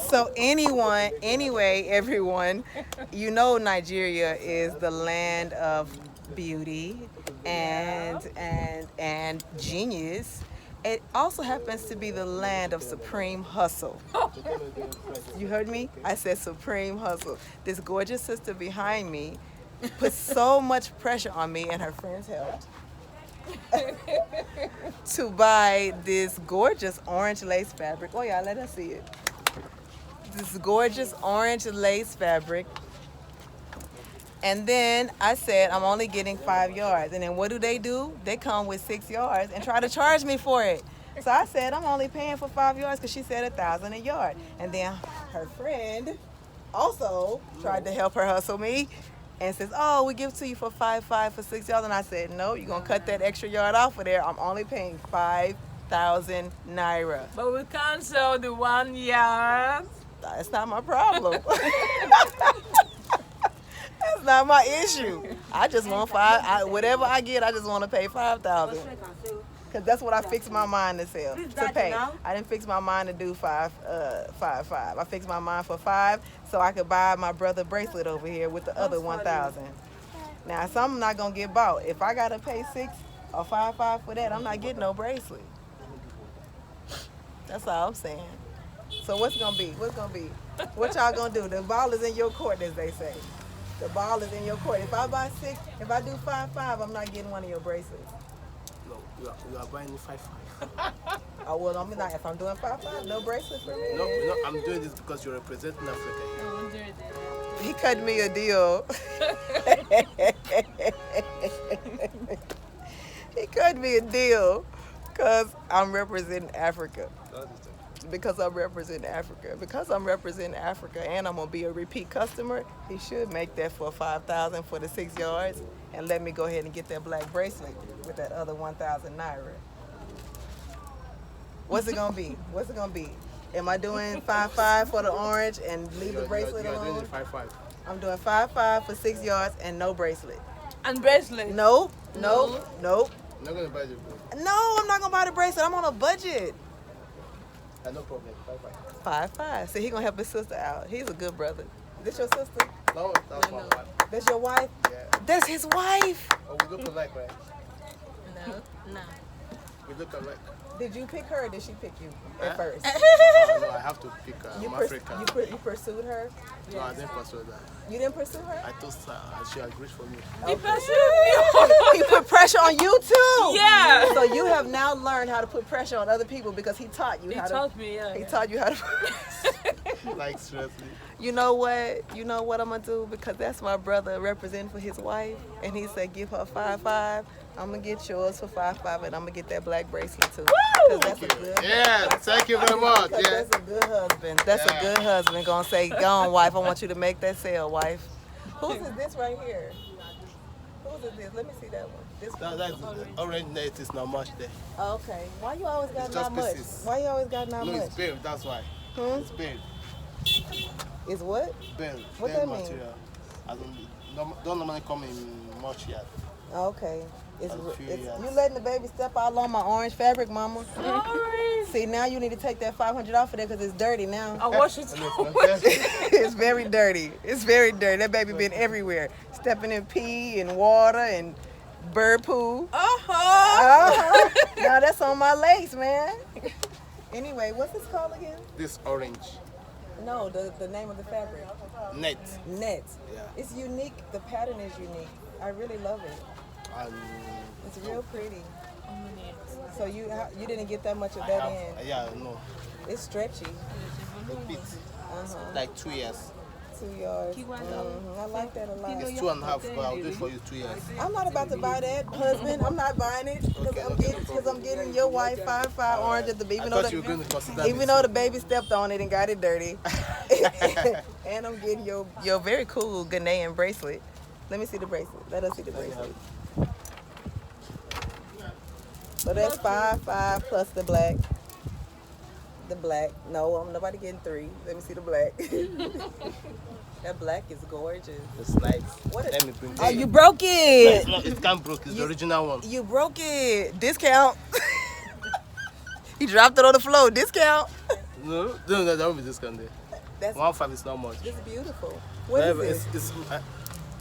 So anyway, everyone, you know Nigeria is the land of beauty and genius. It also happens to be the land of supreme hustle. You heard me? I said supreme hustle. This gorgeous sister behind me put so much pressure on me, and her friends helped, to buy this gorgeous orange lace fabric. Oh yeah, let us see it. This gorgeous orange lace fabric. And then I said, I'm only getting 5 yards. And then what do? They come with 6 yards and try to charge me for it. So I said, I'm only paying for 5 yards because she said 1,000 a yard. And then her friend also tried to help her hustle me and says, oh, we give it to you for 5.5 for 6 yards. And I said, no, you're going to cut that extra yard off of there. I'm only paying 5,000 naira. But we can't sell the 1 yard. That's not my problem. That's not my issue. I just want whatever I get, I just want to pay 5,000. Because that's what I fixed my mind to sell, to pay. I didn't fix my mind to do 5. I fixed my mind for 5 so I could buy my brother bracelet over here with the other 1,000. Now, something not going to get bought. If I got to pay 6 or 5 for that, I'm not getting no bracelet. That's all I'm saying. So what's gonna be? What's gonna be? What y'all gonna do? The ball is in your court, as they say. The ball is in your court. If I buy 6, if I do 5, I'm not getting one of your bracelets. No, you are buying 5. Oh well, I'm not. If I'm doing 5, no bracelet for me. No, I'm doing this because you're representing Africa. He cut me a deal. He cut me a deal because I'm representing Africa. Because I'm representing Africa. Because I'm representing Africa and I'm going to be a repeat customer, he should make that for 5,000 for the 6 yards and let me go ahead and get that black bracelet with that other 1,000 naira. What's it going to be? What's it going to be? Am I doing 5 for the orange and leave the bracelet alone? You're doing 5. I'm doing 5 for 6 yards and no bracelet. And bracelet? Nope. I'm not going to buy the bracelet. No, I'm not going to buy the bracelet. I'm on a budget. No problem. 5. 5. See, he gonna help his sister out. He's a good brother. This your sister? No, that's my wife. That's your wife? Yeah. That's his wife. Oh, we look alike, right? No. We look alike. Did you pick her or did she pick you at first? No, I have to pick I'm African. You pursued her? No, I didn't pursue that. You didn't pursue her? I told her she agreed for me. He pursued me. He put pressure on you too. Yeah. So you have now learned how to put pressure on other people because he taught you how to. He taught me, yeah. He taught you how to. Like, seriously. You know what? You know what I'm gonna do? Because that's my brother representing for his wife, and he said give her 5. I'm gonna get yours for 5, and I'm gonna get that black bracelet too. Because that's a good. Yeah, thank you very much. Yeah. That's a good husband. That's a good husband. Gonna say, go on, wife. I want you to make that sale, wife. Whose is this right here? Whose is this? Let me see that one. This That's orange net is not much there. Okay. Why you always got It's not just much? pieces. Why you always got not No, much? it's babe, that's why. It's babe. Is what? Babe. What babe that mean? material. I don't normally come in much yet. Okay. It's, Yes. you letting the baby step all on my orange fabric, mama? Sorry. See, now you need to take that 500 off of there because it's dirty now. I wash it. It's very dirty. It's very dirty. That baby been everywhere. Stepping in pee and water and bird poo. Now that's on my lace, man. Anyway, what's this called again? This orange. No, the name of the fabric. Net. Net. Yeah. It's unique. The pattern is unique. I really love it. It's real pretty. So you didn't get that much of that in. Yeah, no. It's stretchy. A bit. Like 2 years. 2 yards. I like that a lot. It's 2.5, but I'll do it for you 2 years. I'm not about to buy that, husband. I'm not buying it because I'm getting your wife 5 orange at the baby. Even though the baby stepped on it and got it dirty, and I'm getting your very cool Ghanaian bracelet. Let me see the bracelet. Let us see the bracelet. So that's 5 plus the black. The black. No, I'm nobody getting 3. Let me see the black. That black is gorgeous. It's nice. Let me bring it. Oh, you broke it. No, it can't broke. It's the original one. You broke it. Discount. You dropped it on the floor. Discount. No, that won't be discount there. That's 1.5 is not much. This is beautiful. What is this? It's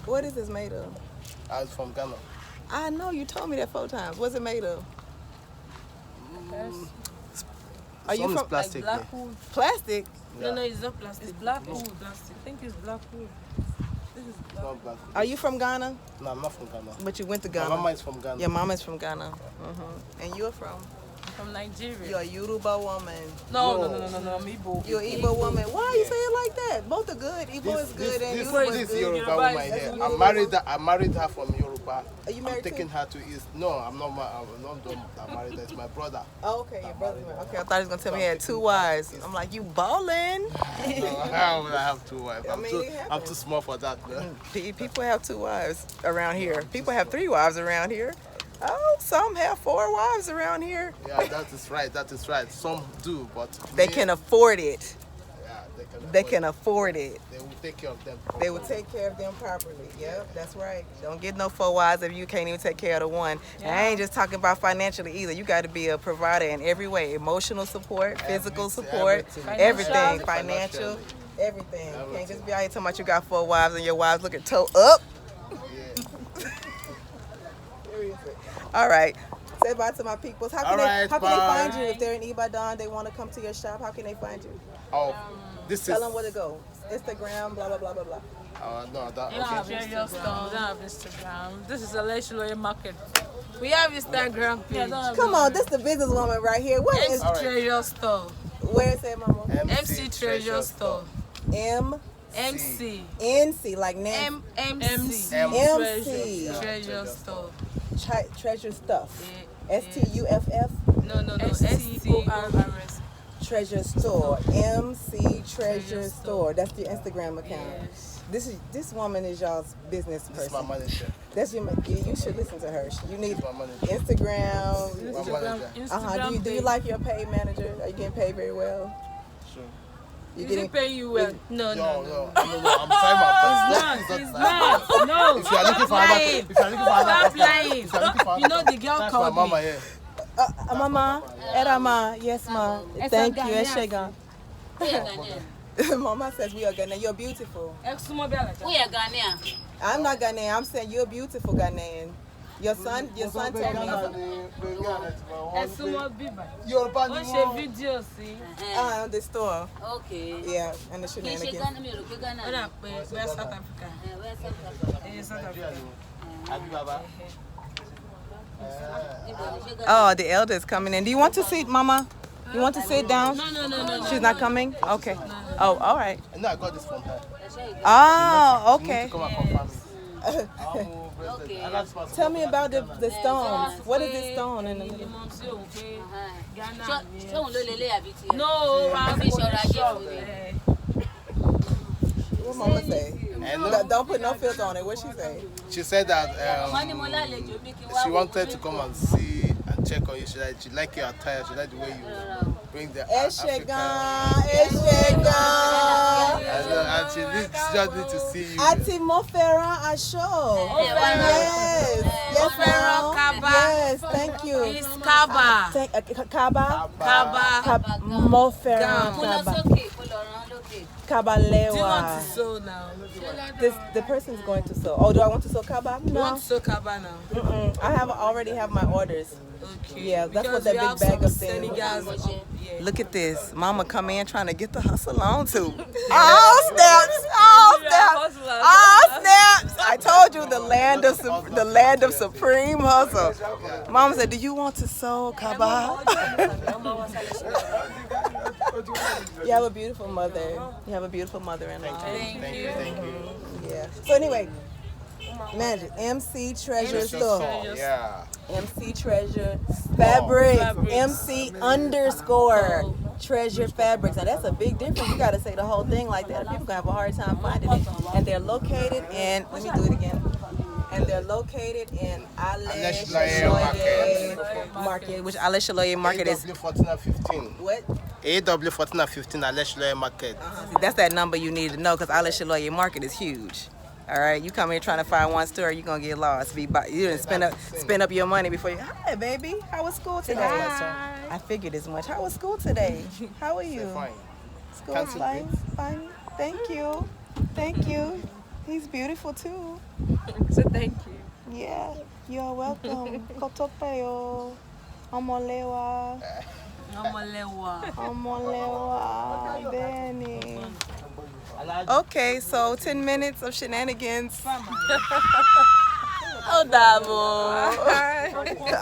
What is this made of? I'm from Ghana. I know you told me that 4 times. What's it made of? Are you Some is from plastic. Like black wood. plastic? Yeah. No, it's not plastic. It's black wood. Plastic. I think it's black wood. This is black. Not plastic. Are you from Ghana? No, I'm not from Ghana. But you went to My Ghana. mama is from Ghana. Your mama's from Ghana. And you're from? From Nigeria. You're a Yoruba woman. No, I'm Igbo. You're an Igbo woman. Why you say it like that? Both are good. Igbo is good and Yoruba is This good. Yoruba Yoruba woman is- here. Yoruba. I married her from Yoruba. Are you married I'm taking too? her to East. No, I'm not. I'm married. That's my brother. Oh, okay, your brother. Okay, I thought he was gonna tell me he had 2 wives. I'm like, you ballin'. No, how would I have 2 wives? I mean, it I'm happens. too small for that. Man. People have 2 wives around here. People have 3 wives around here. Oh, some have 4 wives around here. Yeah, that is right. That is right. Some do, but They me, can afford it. Yeah, They can afford it. They will take care of them. They will take care of them properly. Yep, that's right. Don't get no 4 wives if you can't even take care of the one. And I ain't just talking about financially either. You got to be a provider in every way. Emotional support, physical support, everything. Financial, everything. You can't just be out here talking about you got 4 wives and your wives looking toe up. All right. Say bye to my peoples. How can Alright, how can they bye. find you if they're in Ibadan? They want to come to your shop. How can they find you? Oh, this Tell is. them where to go. Instagram, blah blah blah blah blah. No, that. We don't have Okay. Instagram. We don't have Instagram. This is a Loyola market. We have Instagram page. Come on, this is the businesswoman right here. What is? MC Treasure Store. Where is it, Mama? MC Treasure Store. M MC. NC like Nancy. MC. MC. Treasure Store. Treasure stuff. Yeah, STUFF. No. SCORS. Treasure store. MC Treasure Store. That's your Instagram account. Yes. This woman is y'all's business This is my person. manager. That's your. You should listen to her. You need My manager. Instagram. My manager. Instagram Do you page. like your paid manager? Are you getting paid very well? Sure. You Is he paying you well? No. I'm trying my best. He's not. No. If you are looking for another, if you are looking for another, Stop lying. if you are looking for You know another, the girl that's my called mama me. here. Mama, Erama, yes ma. Thank you, Eshegan. Mama says we are Ghanaian. You're beautiful. We are Ghanaian. I'm not Ghanaian. I'm saying you're beautiful Ghanaian. Your son told me. Yoruba Wọ́n ni ṣe wọ́n. fídíò sí. On the store. Okay. Yeah, and the Kì í ṣe shenanigans. Ghana mi ò rò pé Ghana Ó ni. dà pé we are South Africa. West Africa. South Africa. Abi baba. Níbo ni ṣé Ghana? Oh, the elder is coming in. Do you want to sit, Mama? You want to sit down? No. She's not coming? Okay. Oh, all right. No, I got this from her. Oh, You okay. need to come and confirm it. Okay. And that's my Tell me about the stones. What is this stone in the middle? Mom sí òun pé Ghana ni. Ṣé òun ló lélẹ̀ àbí tiẹ̀? No, Wọ́n fi ṣọ́ra ajé fún mi. What Mama say? And Don't put no filter on it. What she say? she said that Wọ́n ní mo lálejò bí kí n wá she wò wanted ó. to come and see and check on you. She like your attire. She like the way you bring the African. Eshegan. And she just need to see you. Ati mo fẹ́ràn aṣọ. Yes. Yes, fẹ́ràn ma'am. kaba. Yes, thank you. It's Kaba. Kaba. Kaba. Mo fẹ́ràn Mo lọ kaba. sókè, mo lọ rán lókè. Do you want Kabalewa. to sew now? The person's going to sew. Oh, do I want to sew kaba? You No. want to sew Kaba now? I already have my orders. Okay. Yeah, that's what Because that we big have bag some of things. Senegals up, yeah. Look at this. Mama come in trying to get the hustle on too. All snaps. All snaps. All snaps. I told you the land of supreme hustle. Mama said, "Do you want to sew kaba?" You have a beautiful mother. You have a beautiful mother-in-law. Thank you. Yeah. So anyway, Magic MC Treasure Store. Yeah. MC Treasure Fabrics. MC _ Treasure Fabrics. Now that's a big difference. You gotta say the whole thing like that. People gonna have a hard time finding it. And they're located in, let me do it again. And they're located in Aleshaloye Market, which Aleshaloye Market is AW14 and 15. what? AW14 and 15 Aleshaloye Market. See, that's that number you need to know because Aleshaloye Market is huge. All right, you come here trying to find one store, you're gonna get lost. You didn't spend up your money before you. Hi, baby. How was school today? I figured as much. How was school today? How are you? Fine. School's fine. Fine. Thank you. Thank you. He's beautiful too. So thank you. Yeah, you're welcome. Kotopeyo. Omolewa. Omolewa. Benny. Okay, so 10 minutes of shenanigans. Oh, Davo.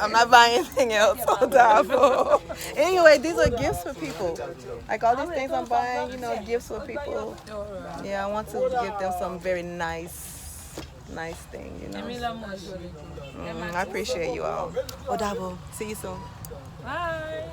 I'm not buying anything else. Oh, Davo. Anyway, these are gifts for people. Like all these things I'm buying, you know, gifts for people. Yeah, I want to give them some very nice thing, you know. I appreciate you all. Oh, Davo. See you soon. Bye.